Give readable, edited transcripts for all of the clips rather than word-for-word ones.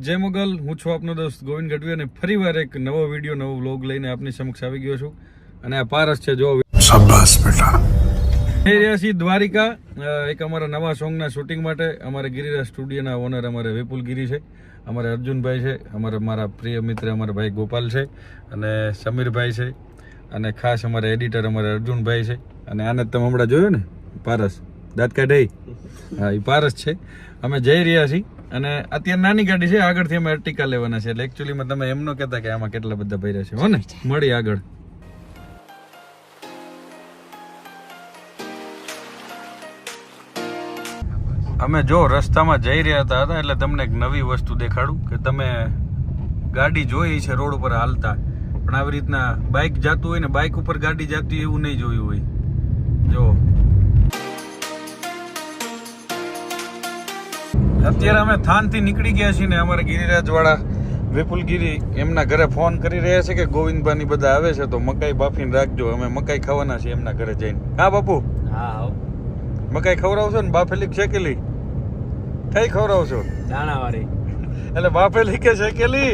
જય મોગલ, હું છું આપનો દોસ્ત ગોવિંદ ગઢવી અને ફરીવાર એક નવો વિડીયો નવો વ્લોગ લઈને આપની સમક્ષ આવી ગયો છું. અને આ પારસ છે, જો શાબાશ બેટા. જઈ રહ્યા છીએ દ્વારિકા એક અમારા નવા સોંગના શૂટિંગ માટે. અમારે ગિરિરાજ સ્ટુડિયોના ઓનર અમારે વિપુલ ગીરી છે, અમારે અર્જુનભાઈ છે, મારા પ્રિય મિત્ર અમારા ભાઈ ગોપાલ છે અને સમીરભાઈ છે, અને ખાસ અમારા એડિટર અમારે અર્જુનભાઈ છે. અને આને તમે હમણાં જોયો ને પારસ દાંત કાઢે, હા એ પારસ છે. અમે જઈ રહ્યા છીએ અને અત્યારે નાની ગાડી છે, આગળથી અમે અર્ટિકા લેવાના છે. એટલે એકચ્યુઅલીમાં તમે એમ ન કહેતા કે આમાં કેટલા બધા ભર્યા છે, હો ને? મળી આગળ. અમે જો રસ્તામાં જઈ રહ્યા હતા એટલે તમને એક નવી વસ્તુ દેખાડું કે તમે ગાડી જોઈ છે રોડ ઉપર હાલતા, પણ આવી રીતના બાઇક જતું હોય ને બાઇક ઉપર ગાડી જતી એવું નહીં જોયું હોય. જો અત્યારે અમે થાનથી નીકળી ગયા છીએ ને અમારા ગિરિરાજ વાળા વિપુલ ગીરી એમના ઘરે ફોન કરી રહ્યા છે કે ગોવિંદભાઈ બધા આવે છે તો મકાઈ બાફીને રાખજો. અમે મકાઈ ખાવાના છીએ એમના ઘરે જઈને. હા બાપુ, હા મકાઈ ખવડાવશો ને? બાફેલી શેકેલી કઈ ખવડાવશો? દાણાવાળી. એટલે બાફેલી કે શેકેલી?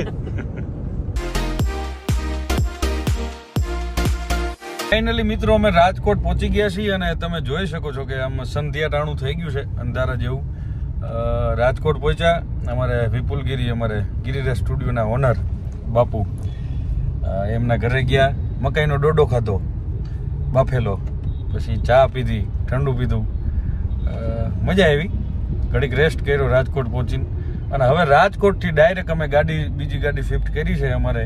ફાઇનલી મિત્રો અમે રાજકોટ પહોંચી ગયા છીએ અને તમે જોઈ શકો છો કે આમ સંધ્યા ટાણું થઈ ગયું છે, અંધારા જેવું. રાજકોટ પહોંચ્યા. અમારે વિપુલ ગીરી, અમારે ગિરિરાજ સ્ટુડિયોના ઓનર બાપુ, એમના ઘરે ગયા. મકાઈનો ડોડો ખાધો બાફેલો, પછી ચા પીધી, ઠંડુ પીધું, મજા આવી. ઘડીક રેસ્ટ કર્યો રાજકોટ પહોંચીને. અને હવે રાજકોટથી ડાયરેક્ટ અમે બીજી ગાડી શિફ્ટ કરી છે. અમારે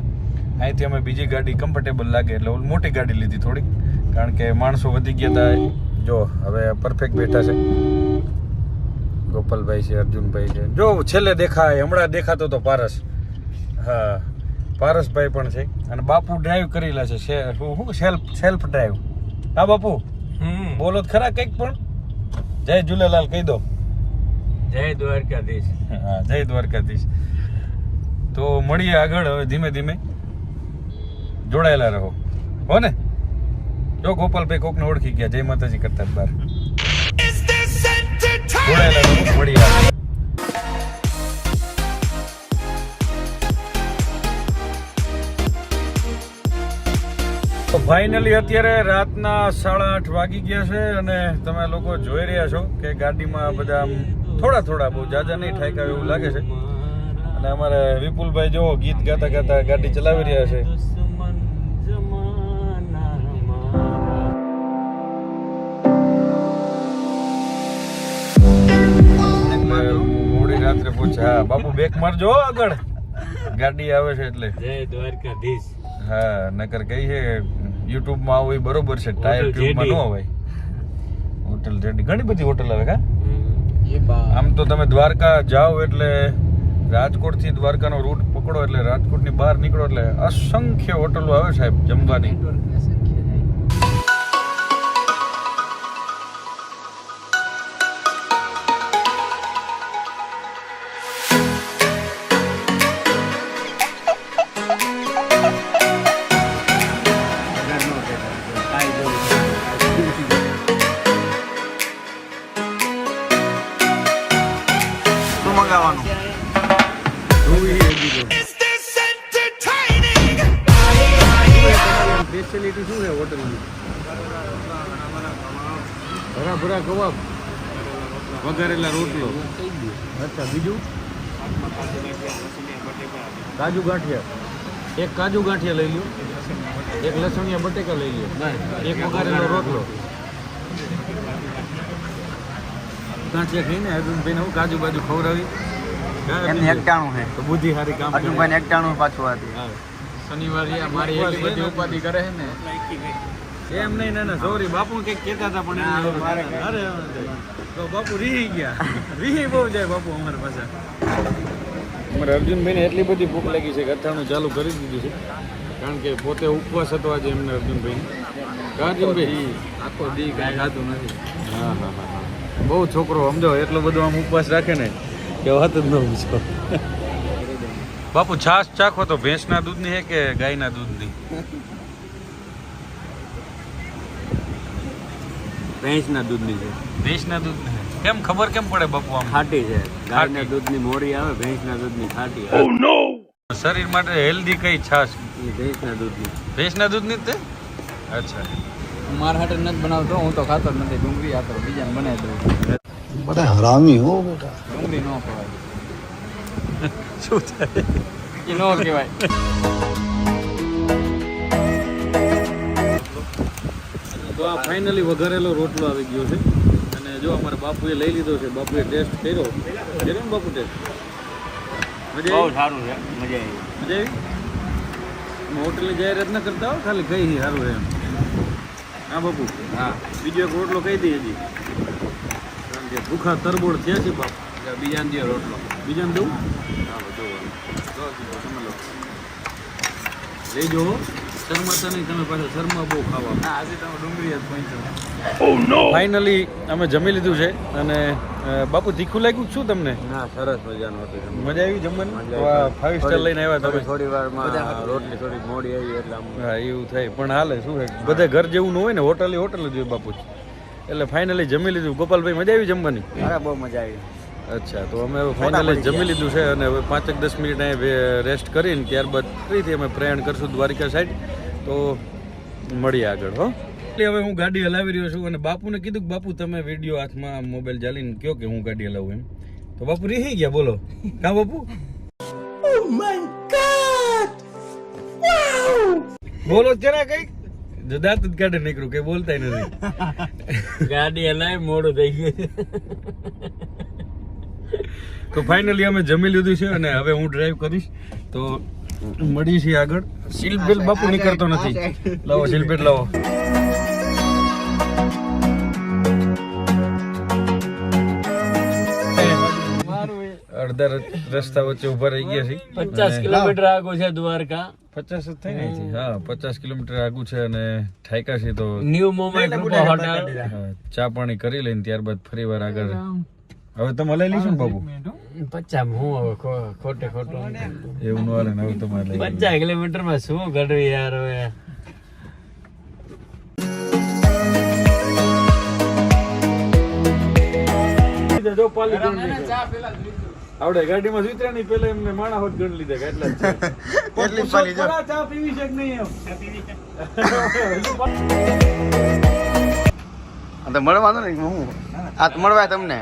અહીંથી અમે બીજી ગાડી કમ્ફર્ટેબલ લાગે એટલે મોટી ગાડી લીધી થોડીક, કારણ કે માણસો વધી ગયા હતા. જો હવે પરફેક્ટ બેઠા છે. ગોપાલભાઈ છે, અર્જુનભાઈ છે. જો છેલ્લે દેખાય, હમણાં દેખાતો તો પારસ. હા, પારસભાઈ પણ છે. અને બાપુ ડ્રાઈવ કરેલા છે, સેલ્ફ ડ્રાઈવ. હા બાપુ, બોલો ખરા કંઈક પણ. જય ઝૂલેલાલ કહી દો. જય દ્વારકાધીશ. હા, જય દ્વારકાધીશ. તો મળીએ આગળ. હવે ધીમે ધીમે જોડાયેલા રહો, હો ને? જો ગોપાલભાઈ કોકને ઓળખી ગયા, જય માતાજી કરતા બાર. જોડાયેલા રહો, મળીએ આગળ. તો ફાઇનલી અત્યારે રાતના 8:30 વાગી ગયા છે અને તમે લોકો જોઈ રહ્યા છો કે ગાડીમાં બધા આમ થોડા બહુ જાજા નહીં ઠાયકા એવું લાગે છે. અને અમારે વિપુલભાઈ જો ગીત ગાતા ગાતા ગાડી ચલાવી રહ્યા છે. મોડી રાત્રે પૂછ્યા, બાપુ બેક મારજો આગળ, ગાડી આવે છે એટલે. જય દ્વારકાધીશ. હા, નકર કઈ છે યુટ્યુબમાં આવું એ બરોબર છે, ટાયર ટ્યુબમાં ન હોય. હોટલ જેડી ઘણી બધી હોટલ આવે. કા આમ તો તમે દ્વારકા જાઓ એટલે રાજકોટથી દ્વારકાનો રૂટ પકડો એટલે રાજકોટની બહાર નીકળો એટલે અસંખ્ય હોટલો આવે સાહેબ જમવાની. સ્પેશિયાલિટી શું છે હોટલની? ભરા કબાબ, વઘારેલા રોટલો. અચ્છા, બીજું? કાજુ ગાંઠિયા. એક કાજુ ગાંઠિયા લઈ લ્યો, એક લસણિયા બટેકા લઈ લ્યો, એક વઘારેલો રોટલો. ગાંઠિયા ખાઈને અર્જુનભાઈને હું કાજુ બાજુ ખવડાવી. એમને એકટાણું છે તો બુદ્ધિ સારી કામ. અર્જુનભાઈને એકટાણું પાછું હતી. શનિવારે મારી એટલી બધી ઉપાધિ કરે છે ને એમ નહીં. ના સોરી, બાપુ કંઈક કહેતા હતા પણ અરે તો બાપુ રીહી ગયા. રીહી બહુ જાય બાપુ અમારા પાસે. અમારે અર્જુનભાઈને એટલી બધી ભૂખ લાગી છે કે અથાણું ચાલુ કરી દીધું છે, કારણ કે પોતે ઉપવાસ હતો આજે એમને અર્જુનભાઈ. અર્જુનભાઈ આખો દી કાંઈ ખાતું નથી. હા, બહુ છોકરો સમજો એટલો બધો આમ ઉપવાસ રાખે ને કે વાત જ ન પૂછો. બાપુ છાશ ચાખો તો ભેંસના દૂધની છે કે ગાયના દૂધની? ભેંસના દૂધની છે. ભેંસના દૂધની છે. કેમ ખબર કેમ પડે બાપુ આમ ખાટી છે ગાયના ખાટી. દૂધની મોરી આવે ભેંસના દૂધની ખાટી આવે શરીર માટે હેલ્ધી કઈ છાશ એ ભેંસના દૂધની ભેંસના દૂધની જ તે અચ્છા મારા હાટે નથી બનાવતો હું તો ખાતો જ નથી ડુંગળી આતો બીજાને બનાવી દઉં बड़ा हरामी हो बेटा ડુંગળી ન ખવાય શું થાય એ ન કહેવાય તો આ ફાઇનલી વઘારેલો રોટલો આવી ગયો છે અને જો અમારા બાપુએ લઈ લીધો છે બાપુએ ટેસ્ટ કર્યો ને બાપુ ટેસ્ટ મજા બહુ આવી સારું છે મજા આવી મજા આવી હોટલે જાહેરાત ન કરતા હો ખાલી કઈ સારું એમ હા બાપુ હા બીજો એક રોટલો કહી દઈએ હજી કારણ કે ભૂખા તરબોળ થયા છે બાપ બીજાને દે રોટલો બીજાને દઉં હા બધું તમે લો લઈ જો શરમાતા નહીં તમે પાછા શરમા બહુ ખાવા હા આજે તમે ડુંગળી જ પહોંચો ફાઇનલી અમે જમી લીધું છે અને બાપુ તીખું લાગ્યું શું તમને ના સરસ મજાનું હતું મજા આવી જમવાની મજા આવી. 5 સ્ટાર લઈને આવ્યા તમે થોડી વારમાં રોટલી થોડી મોડી આવી એટલે આમ હા એવું થાય પણ હાલે શું છે બધે ઘર જેવું ન હોય ને હોટલ જ હોય બાપુ એટલે ફાઇનલી જમી લીધું ગોપાલભાઈ મજા આવી જમવાની અરે બહુ મજા આવી અચ્છા તો અમે હવે ફાઇનલી જમી લીધું છે અને હવે 5-10 મિનિટ અહીં રેસ્ટ કરીને ત્યારબાદ ફરીથી અમે પ્રયાણ કરશું દ્વારિકા સાઈડ તો મળીએ આગળ હો એટલે હવે હું ગાડી હલાવી રહ્યો છું અને બાપુને કીધું કે બાપુ તમે વિડીયો હાથમાં મોબાઈલ ચાલીને કહો કે હું ગાડી હલાવું એમ તો બાપુ રહી ગયા બોલો કા બાપુ બોલો જરા કઈક જો દાંત જ કાઢે નીકળું કઈ બોલતા નથી ગાડી હલાવી મોડું થઈ ગયું તો ફાઇનલી અમે જમી લીધું છે અને હવે હું ડ્રાઈવ કરીશ તો મળીએ છીએ આગળ સીલ બેલ બાપુ નીકળતો નથી લાવો સીલ બેલ લાવો અડધા રસ્તા વચ્ચે ઉભા રહી ગયા છે 50 કિલોમીટર આગળ છે દ્વારકા 50 જ થાય ને અહીંથી? હા 50 કિલોમીટર આગું છે અને ઠાયકા છે તો ન્યુ મોમેન્ટ રૂપા હોટલ હા, ચા પાણી કરી લઈને ત્યારબાદ ફરી વાર આગળ હવે તમે હલાઈ લઈશું ને બાપુ 50 હું હવે ખોટે ખોટું એવું ન હાલે ને હવે તમારે લઈ 50 કિલોમીટર માં શું ઘડવી યાર હવે જો પાલી ગણ આવડે ગાડીમાં ઉતર્યા નહીં પેલા એમને માણા હોત ગણ લીધા એટલા જ છે. એટલી પાલી જો. ચા પીવી છે કે નહીં એમ? આ તો મળવાનું ને હું આ તો મળવા તમને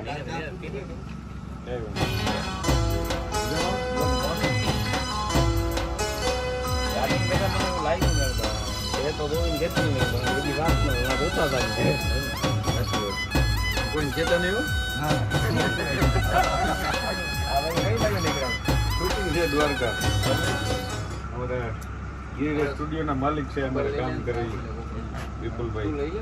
કોઈ કહેતા નહીં હો? શૂટિંગ છે દ્વારકા અમારા ગિરિરાજ સ્ટુડિયોના માલિક છે અમારે કામ કરે ઈ વિપુલભાઈ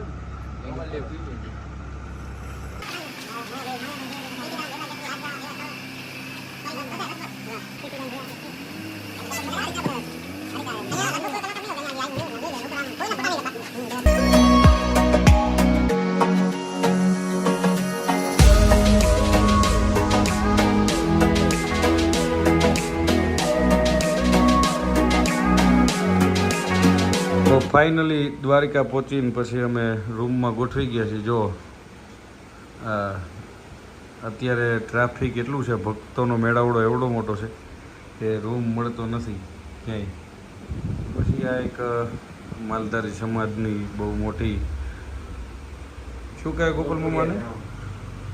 તો ફાઇનલી દ્વારિકા પહોંચીને પછી અમે રૂમમાં ગોઠવી ગયા છીએ જો અત્યારે ટ્રાફિક એટલું છે ભક્તોનો મેળાવડો એવડો મોટો છે કે રૂમ મળતો નથી ક્યાંય પછી આ એક માલધારી સમાજની બહુ મોટી શું કહેવાય ગોપાલ મમ્માને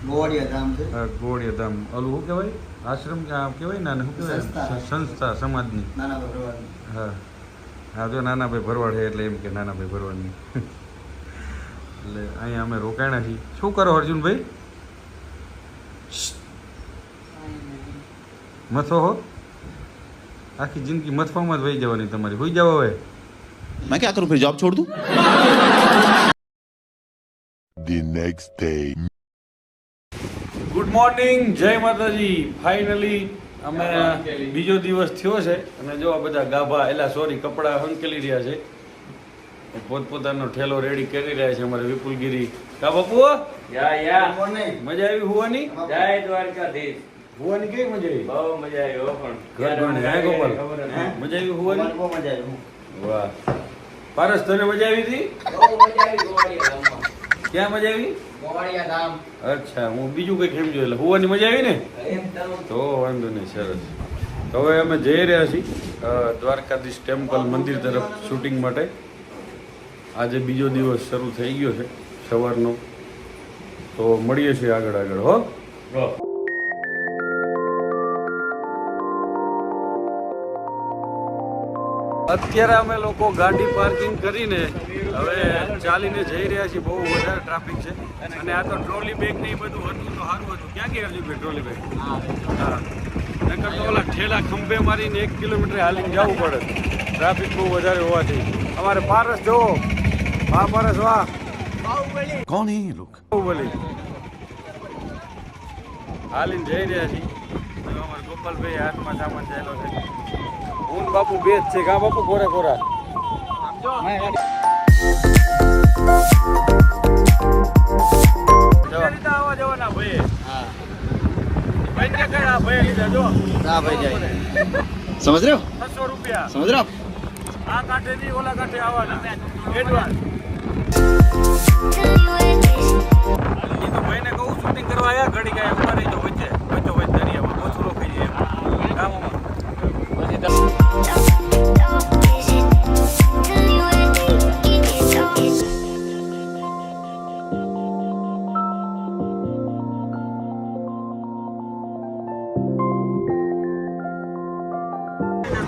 ગોવાડિયા ધામ છે ગોળિયા ધામ ઓલું શું કહેવાય આશ્રમ આ કહેવાય ને આને શું કહેવાય સંસ્થા સમાજની નાના ભગવાન હા હા જો નાનાભાઈ ભરવાડ છે એટલે એમ કે નાનાભાઈ ભરવાડની એટલે અહીંયા અમે રોકાણા છીએ શું કરો અર્જુનભાઈ મથો હો આખી જિંદગી મથવામાં જ વહી જવાની તમારી હોઈ જાવ હવે मैं क्या करूं फिर जॉब छोड़ दूं The next day. Good morning જય માતાજી ફાઇનલી અમે બીજો દિવસ થયો છે અને જો આ બધા ગાભા એલા સોરી કપડાં હંકેલી રહ્યા છે પોતપોતાનો ઠેલો રેડી કરી રહ્યા છે અમારે વિપુલગીરી કા બાપુ યા મજા આવી હુવાની જય દ્વારકાધીશ હુવાની કેવી મજા આવી બહુ મજા આવી હો પણ ઘર ગણે હે ગોપાલ મજા આવી હુવાની બહુ મજા આવી વાહ પારસ તને મજા આવી હતી બહુ મજા આવી ગોવાળિયા ગામમાં ક્યાં મજા આવી? ગોવાળિયા ધામ. અચ્છા, હું બીજું કંઈક સમજ્યો. એટલે હોવાની મજા આવી ને? તો વાંધો નહીં, સરસ. તો હવે અમે જઈ રહ્યા છીએ દ્વારકાધીશ ટેમ્પલ મંદિર તરફ શૂટિંગ માટે. આજે બીજો દિવસ શરૂ થઈ ગયો છે સવારનો. તો મળીએ છીએ આગળ આગળ. હો. અત્યારે અમે લોકો ગાડી પાર્કિંગ કરીને હવે ચાલીને જઈ રહ્યા છીએ. બહુ વધારે ટ્રાફિક છે અને આ તો ટ્રોલી બેગ ને એ બધું હતું તો સારું હતું. ક્યાં ગયા હજી ટ્રોલી બેગ? હા, નકર તો ઓલા ઠેલા ખંભે મારીને 1 કિલોમીટર હાલીને જવું પડે. ટ્રાફિક બહુ વધારે હોવાથી. અમારે પારસ જોવો. વાહ પારસ વાહ. कौन है ये लोग? બાહુબલી હાલીને જઈ રહ્યા છીએ. અમારા ગોપાલભાઈ હાથમાં સામાન ચાલ્યો છે. હું ને બાપુ બે જ છે. કા બાપુ કોરા કોરા આવવા જવાના ભાઈ. ભાઈ ને કઈ આ ભાઈ લીધા જો. ના ભાઈ જાય. સમજ રહ્યો? 600 રૂપિયા. સમજ રહ્યો? આ કાંઠે થી ઓલા કાંઠે આવવાના એડવાન્સ. એ તો ભાઈને કહું શૂટિંગ કરવા આવ્યા ઘડી ગયા ઉભા રહી તો વચ્ચે વચ્ચો વચ્ચે દરિયામાં ઓછું રોકાઈ જાય એમ ગામોમાં.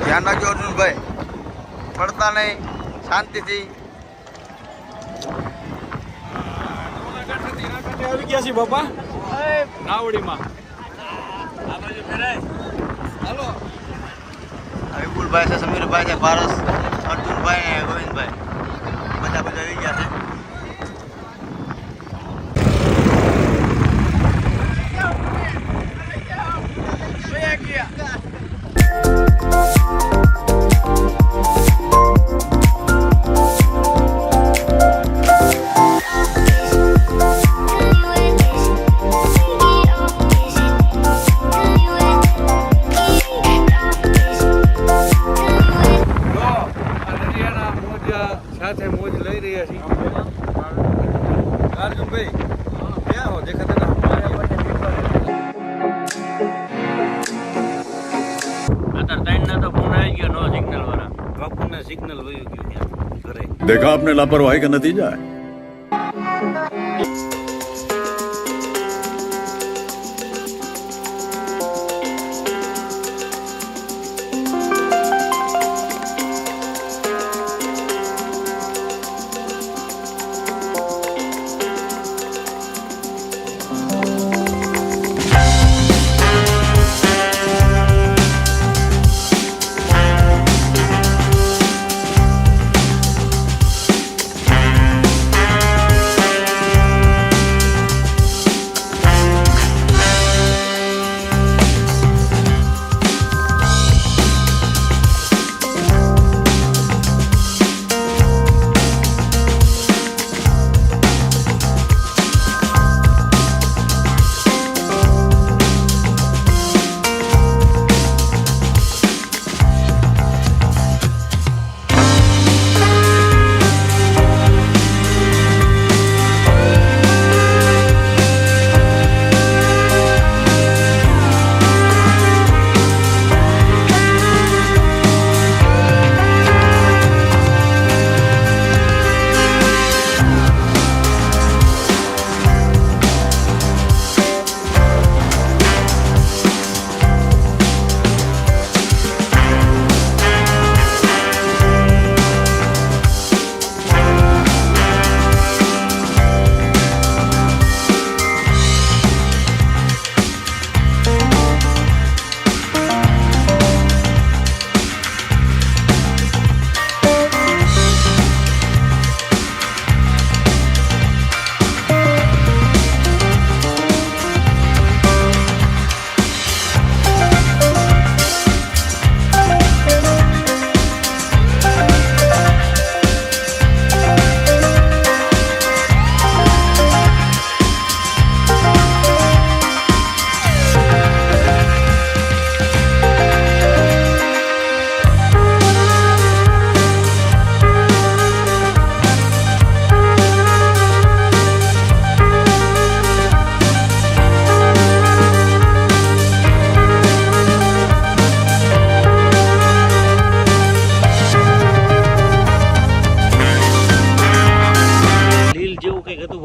ધ્યાન રાખજો અર્જુનભાઈ, પડતા નહીં, શાંતિથી. આવી ગયા છીએ બાપા નાવડીમાં. આ બાજુ ફેરાય. હાલો. વિપુલભાઈ છે, સમીરભાઈ છે, પારસ, અર્જુનભાઈ ને ગોવિંદભાઈ બધા આવી ગયા છે. સાથે મોજ લઈ રહ્યા છીએ. અર્જુનભાઈ ક્યાં હો? દેખાતા તો ફોન આવી ગયો. નો સિગ્નલ વાળા બાપુને સિગ્નલ વયું ગયું ત્યાં ઘરે. देखा आपने लापरवाही का नतीजा है.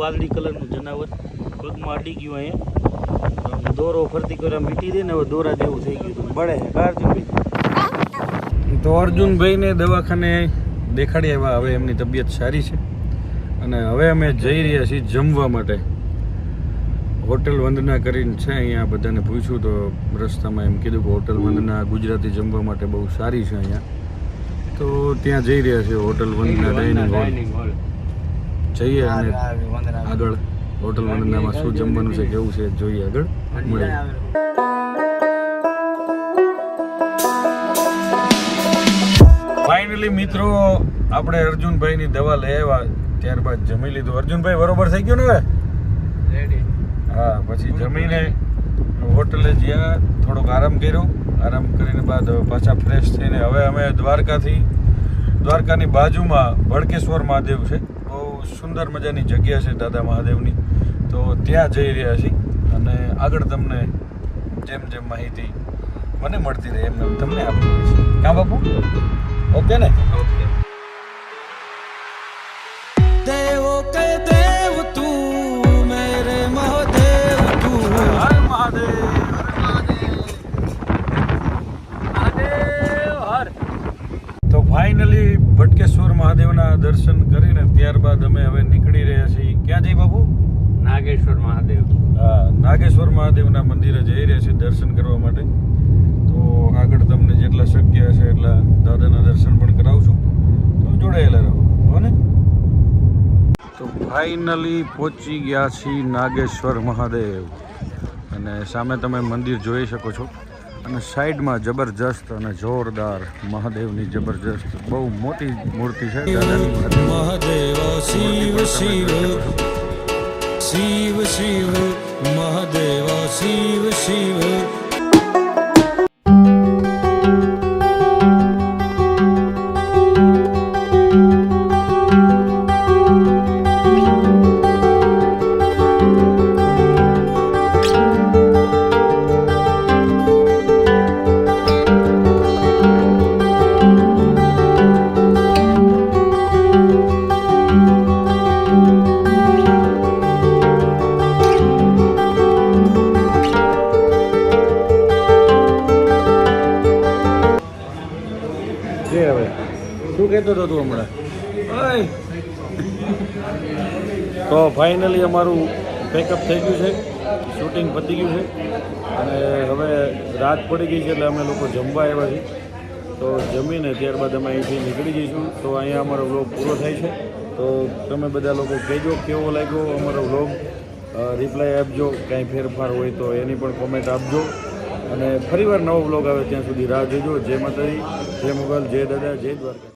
વાદળી કલરનું જનાવર પગમાં અડી ગયું અહીંયા દોરો ફરતી કર્યા મીટી દે ને હવે દોરા જેવું થઈ ગયું હતું બળે છે કા અર્જુનભાઈ તો અર્જુનભાઈને દવાખાને દેખાડી આવ્યા હવે એમની તબિયત સારી છે અને હવે અમે જઈ રહ્યા છીએ જમવા માટે હોટલ વંદના કરીને છે અહીંયા બધાને પૂછ્યું તો રસ્તામાં એમ કીધું કે હોટલ વંદના ગુજરાતી જમવા માટે બહુ સારી છે અહીંયા તો ત્યાં જઈ રહ્યા છીએ હોટલ વંદના ડાઇનિંગ હોલ જઈએ અને આગળ હોટલ વંદનામાં શું જમવાનું છે કેવું છે જોઈએ આગળ મળીએ ફાઇનલી મિત્રો આપણે અર્જુનભાઈની દવા લઈ આવ્યા ત્યારબાદ જમી લીધું અર્જુનભાઈ બરોબર થઈ ગયું ને હવે રેડી. હા પછી જમીને હોટલે જ્યાં થોડોક આરામ કર્યો આરામ કરીને બાદ પાછા ફ્રેશ થઈને હવે અમે દ્વારકાની બાજુમાં ભડકેશ્વર મહાદેવ છે બહુ સુંદર મજાની જગ્યા છે દાદા મહાદેવની તો ત્યાં જઈ રહ્યા છીએ અને આગળ તમને જેમ જેમ માહિતી મને મળતી રહે એમ તમને આપી દઈશ કાં બાપુ ઓકે ને ઓકે. देवों के देव तू मेरे महादेव तू હર મહાદેવ તો ફાઇનલી ભટકેશ્વર મહાદેવના દર્શન કરીને ત્યારબાદ અમે હવે નીકળી રહ્યા છીએ ક્યાં જઈ બાપુ નાગેશ્વર મહાદેવ. હા નાગેશ્વર મહાદેવના મંદિરે જઈ રહ્યા છીએ દર્શન કરવા માટે તો આગળ તમને જેટલા શક્ય હશે એટલા દાદાના દર્શન પણ કરાવશું તો જોડાયેલા રહો હો ને તો ફાઇનલી પહોંચી ગયા છીએ નાગેશ્વર મહાદેવ અને સામે તમે મંદિર જોઈ શકો છો અને સાઈડમાં જબરજસ્ત અને જોરદાર મહાદેવની જબરજસ્ત બહુ મોટી મૂર્તિ છે દાદાની महादेव शिव शिव शिव शिव महादेव शिव शिव જે હવે શું કહેતો હતો તું હમણાં તો ફાઇનલી અમારું પેકઅપ થઈ ગયું છે શૂટિંગ પતી ગયું છે અને હવે રાત પડી ગઈ છે એટલે અમે લોકો જમવા આવ્યા છીએ તો જમીને ત્યારબાદ અમે અહીંથી નીકળી જઈશું તો અહીંયા અમારો વ્લોગ પૂરો થાય છે તો તમે બધા લોકો કહેજો કેવો લાગ્યો અમારો વ્લોગ રિપ્લાય આપજો કાંઈ ફેરફાર હોય તો એની પણ કોમેન્ટ આપજો અને ફરીવાર નવો વ્લોગ આવે ત્યાં સુધી રાહ જોજો જય માતાજી જય મુગલ જય દાદા જય દ્વારકા